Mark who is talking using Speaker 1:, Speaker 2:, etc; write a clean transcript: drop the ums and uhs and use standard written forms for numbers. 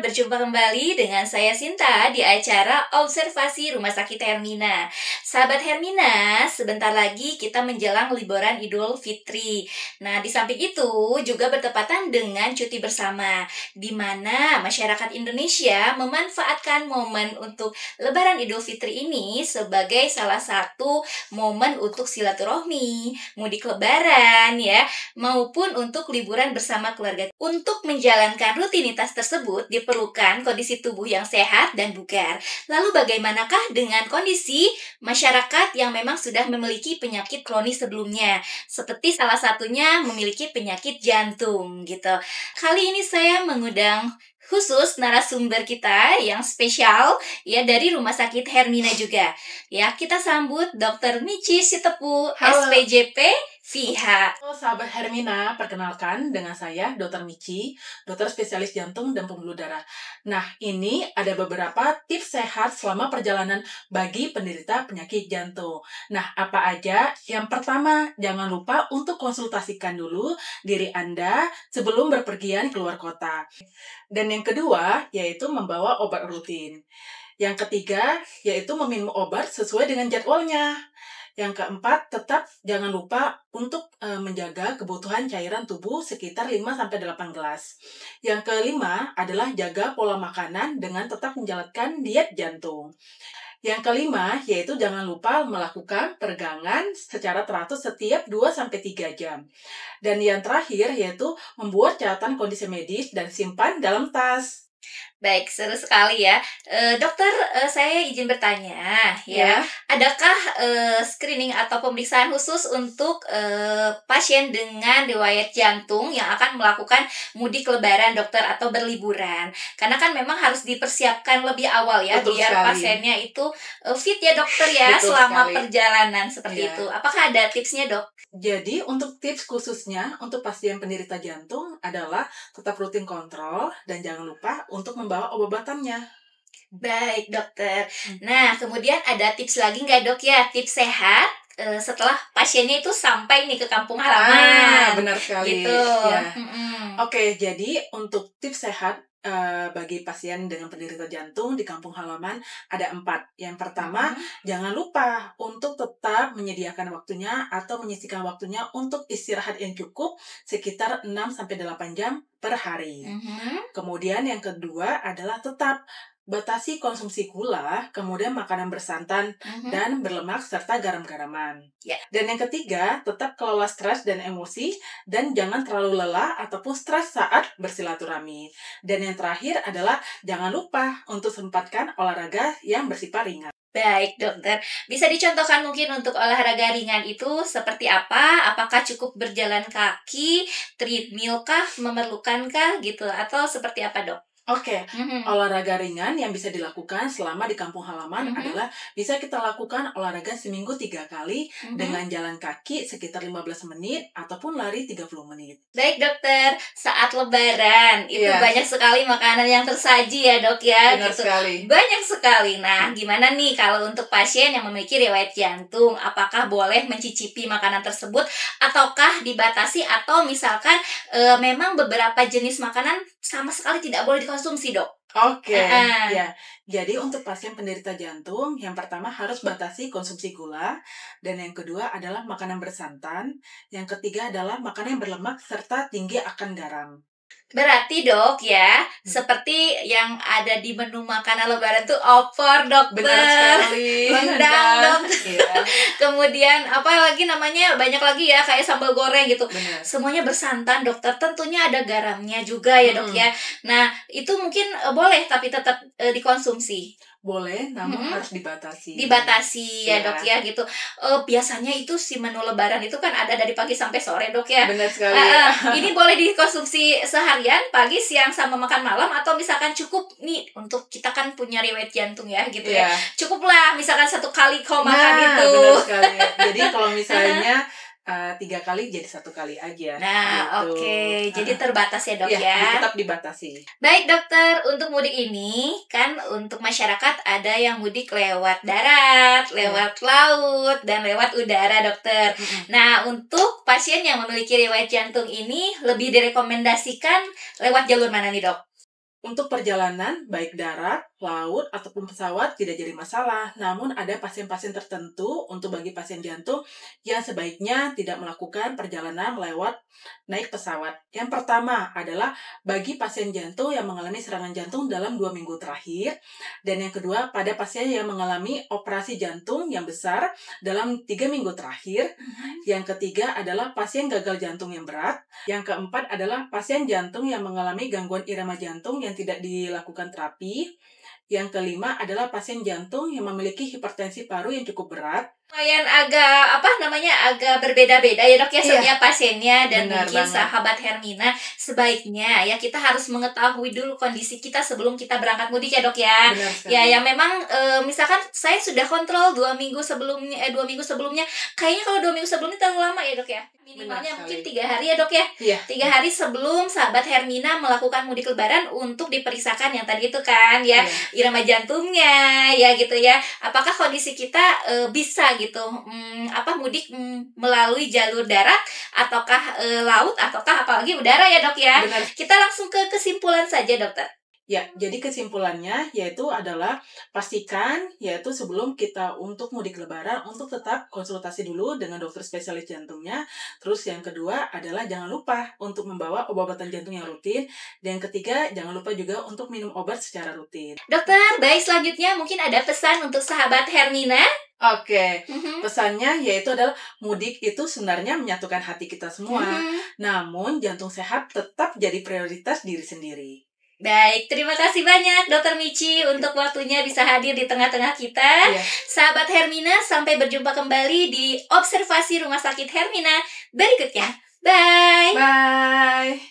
Speaker 1: berjumpa kembali dengan saya Sinta di acara Observasi Rumah Sakit Hermina. Sahabat Hermina, sebentar lagi kita menjelang liburan Idul Fitri. Nah, di samping itu juga bertepatan dengan cuti bersama, di mana masyarakat Indonesia memanfaatkan momen untuk Lebaran Idul Fitri ini sebagai salah satu momen untuk silaturahmi, mudik Lebaran ya, maupun untuk liburan bersama keluarga. Untuk menjalankan rutinitas tersebut diperlukan kondisi tubuh yang sehat dan bugar. Lalu bagaimanakah dengan kondisi masyarakat yang memang sudah memiliki penyakit kronis sebelumnya? Seperti salah satunya memiliki penyakit jantung gitu. Kali ini saya mengundang khusus narasumber kita yang spesial ya dari Rumah Sakit Hermina juga. Ya, kita sambut Dr. Michi Sitepu, SPJP FIHA.
Speaker 2: Halo sahabat Hermina, perkenalkan dengan saya Dr. Michi, dokter spesialis jantung dan pembuluh darah. Nah, ini ada beberapa tips sehat selama perjalanan bagi penderita penyakit jantung. Nah, apa aja? Yang pertama, jangan lupa untuk konsultasikan dulu diri Anda sebelum berpergian keluar kota. Dan yang kedua, yaitu membawa obat rutin. Yang ketiga, yaitu meminum obat sesuai dengan jadwalnya. Yang keempat, tetap jangan lupa untuk menjaga kebutuhan cairan tubuh sekitar 5-8 gelas. Yang kelima adalah jaga pola makanan dengan tetap menjalankan diet jantung. Yang kelima, yaitu jangan lupa melakukan peregangan secara teratur setiap 2-3 jam. Dan yang terakhir, yaitu membuat catatan kondisi medis dan simpan dalam tas.
Speaker 1: Baik, seru sekali ya. Dokter, saya izin bertanya ya. Adakah screening atau pemeriksaan khusus untuk pasien dengan riwayat jantung yang akan melakukan mudik lebaran, dokter, atau berliburan? Karena kan memang harus dipersiapkan lebih awal ya.
Speaker 2: Betul
Speaker 1: biar
Speaker 2: sekali.
Speaker 1: Pasiennya itu fit ya dokter ya.
Speaker 2: Betul
Speaker 1: selama
Speaker 2: sekali.
Speaker 1: perjalanan seperti
Speaker 2: Iya.
Speaker 1: itu. Apakah ada tipsnya, Dok?
Speaker 2: Jadi, untuk tips khususnya untuk pasien penderita jantung adalah tetap rutin kontrol dan jangan lupa untuk membawa obat-obatannya.
Speaker 1: Baik, dokter. Nah, kemudian ada tips lagi nggak, Dok ya? Tips sehat setelah pasiennya itu sampai nih ke kampung halaman.
Speaker 2: Benar sekali.
Speaker 1: Gitu.
Speaker 2: Ya.
Speaker 1: Mm-mm.
Speaker 2: Oke, jadi untuk tips sehat bagi pasien dengan penderita jantung di kampung halaman ada 4. Yang pertama, jangan lupa untuk tetap menyediakan waktunya atau menyisihkan waktunya untuk istirahat yang cukup sekitar 6-8 jam per hari. Kemudian yang kedua adalah tetap batasi konsumsi gula, kemudian makanan bersantan dan berlemak serta garam-garaman.
Speaker 1: Ya.
Speaker 2: Dan yang ketiga, tetap kelola stres dan emosi dan jangan terlalu lelah ataupun stres saat bersilaturahmi. Dan yang terakhir adalah jangan lupa untuk sempatkan olahraga yang bersifat ringan.
Speaker 1: Baik, dokter. Bisa dicontohkan mungkin untuk olahraga ringan itu seperti apa? Apakah cukup berjalan kaki, treadmill kah, memerlukankah gitu, atau seperti apa, Dok?
Speaker 2: Oke, olahraga ringan yang bisa dilakukan selama di kampung halaman adalah bisa kita lakukan olahraga seminggu 3 kali dengan jalan kaki sekitar 15 menit ataupun lari 30 menit.
Speaker 1: Baik, dokter. Saat lebaran itu
Speaker 2: Iya.
Speaker 1: banyak sekali makanan yang tersaji ya, Dok ya.
Speaker 2: Benar
Speaker 1: gitu.
Speaker 2: sekali.
Speaker 1: Banyak sekali. Nah, gimana nih kalau untuk pasien yang memiliki riwayat jantung, apakah boleh mencicipi makanan tersebut ataukah dibatasi, atau misalkan memang beberapa jenis makanan sama sekali tidak boleh dikonsumsi, Dok?
Speaker 2: Oke, ya. Jadi untuk pasien penderita jantung, yang pertama harus batasi konsumsi gula, dan yang kedua adalah makanan bersantan, yang ketiga adalah makanan yang berlemak serta tinggi akan garam.
Speaker 1: Berarti, Dok ya, seperti yang ada di menu makanan lebaran tuh opor, dokter.
Speaker 2: Benar sekali.
Speaker 1: Rendang, Dok.
Speaker 2: Iya.
Speaker 1: Kemudian apa lagi namanya, banyak lagi ya, kayak sambal goreng gitu.
Speaker 2: Benar.
Speaker 1: Semuanya bersantan, dokter. Tentunya ada garamnya juga ya, Dok ya. Nah, itu mungkin boleh tapi tetap dikonsumsi.
Speaker 2: Boleh, namun harus dibatasi.
Speaker 1: Dibatasi ya, Dok ya gitu. Biasanya itu si menu lebaran itu kan ada dari pagi sampai sore, Dok ya.
Speaker 2: Benar sekali.
Speaker 1: Ini boleh dikonsumsi seharian, pagi, siang, sama makan malam, atau misalkan cukup nih untuk kita kan punya riwayat jantung ya gitu ya. Cukuplah misalkan 1 kali kau makan itu.
Speaker 2: Benar sekali. Jadi kalau misalnya 3 kali jadi 1 kali aja.
Speaker 1: Nah,
Speaker 2: gitu.
Speaker 1: oke. Jadi terbatas ya, Dok
Speaker 2: Iya,
Speaker 1: ya.
Speaker 2: tetap dibatasi.
Speaker 1: Baik, dokter. Untuk mudik ini kan untuk masyarakat ada yang mudik lewat darat, lewat laut, dan lewat udara, dokter. Nah, untuk pasien yang memiliki riwayat jantung ini lebih direkomendasikan lewat jalur mana nih, Dok?
Speaker 2: Untuk perjalanan, baik darat, laut, ataupun pesawat tidak jadi masalah. Namun ada pasien-pasien tertentu untuk bagi pasien jantung yang sebaiknya tidak melakukan perjalanan lewat naik pesawat. Yang pertama adalah bagi pasien jantung yang mengalami serangan jantung dalam 2 minggu terakhir. Dan yang kedua, pada pasien yang mengalami operasi jantung yang besar dalam 3 minggu terakhir. Yang ketiga adalah pasien gagal jantung yang berat. Yang keempat adalah pasien jantung yang mengalami gangguan irama jantung yang tidak dilakukan terapi. Yang kelima adalah pasien jantung yang memiliki hipertensi paru yang cukup berat.
Speaker 1: Lumayan agak berbeda-beda ya dok ya
Speaker 2: Iya,
Speaker 1: setiap pasiennya, dan
Speaker 2: benar
Speaker 1: mungkin
Speaker 2: banget.
Speaker 1: sahabat Hermina sebaiknya ya kita harus mengetahui dulu kondisi kita sebelum kita berangkat mudik ya dok ya.
Speaker 2: Benar sekali.
Speaker 1: Ya yang memang misalkan saya sudah kontrol 2 minggu sebelumnya 2 minggu sebelumnya, kayaknya kalau 2 minggu sebelumnya terlalu lama ya dok ya, minimalnya
Speaker 2: Benar
Speaker 1: mungkin
Speaker 2: sekali.
Speaker 1: 3 hari ya dok ya.
Speaker 2: Iya,
Speaker 1: 3 hari sebelum sahabat Hermina melakukan mudik lebaran untuk diperiksakan yang tadi itu kan ya,
Speaker 2: iya.
Speaker 1: irama jantungnya ya gitu ya, apakah kondisi kita bisa gitu mudik melalui jalur darat ataukah laut ataukah apalagi udara ya dok ya.
Speaker 2: Benar.
Speaker 1: Kita langsung ke kesimpulan saja dokter.
Speaker 2: Ya, jadi kesimpulannya yaitu adalah pastikan yaitu sebelum kita untuk mudik lebaran untuk tetap konsultasi dulu dengan dokter spesialis jantungnya. Terus yang kedua adalah jangan lupa untuk membawa obat-obatan jantung yang rutin. Dan yang ketiga, jangan lupa juga untuk minum obat secara rutin.
Speaker 1: Dokter, baik, selanjutnya mungkin ada pesan untuk sahabat Hermina.
Speaker 2: Oke, pesannya yaitu adalah mudik itu sebenarnya menyatukan hati kita semua. Namun jantung sehat tetap jadi prioritas diri sendiri.
Speaker 1: Baik, terima kasih banyak Dokter Michi untuk waktunya bisa hadir di tengah-tengah kita.
Speaker 2: Iya.
Speaker 1: Sahabat Hermina, sampai berjumpa kembali di Observasi Rumah Sakit Hermina berikutnya. Bye!
Speaker 2: Bye!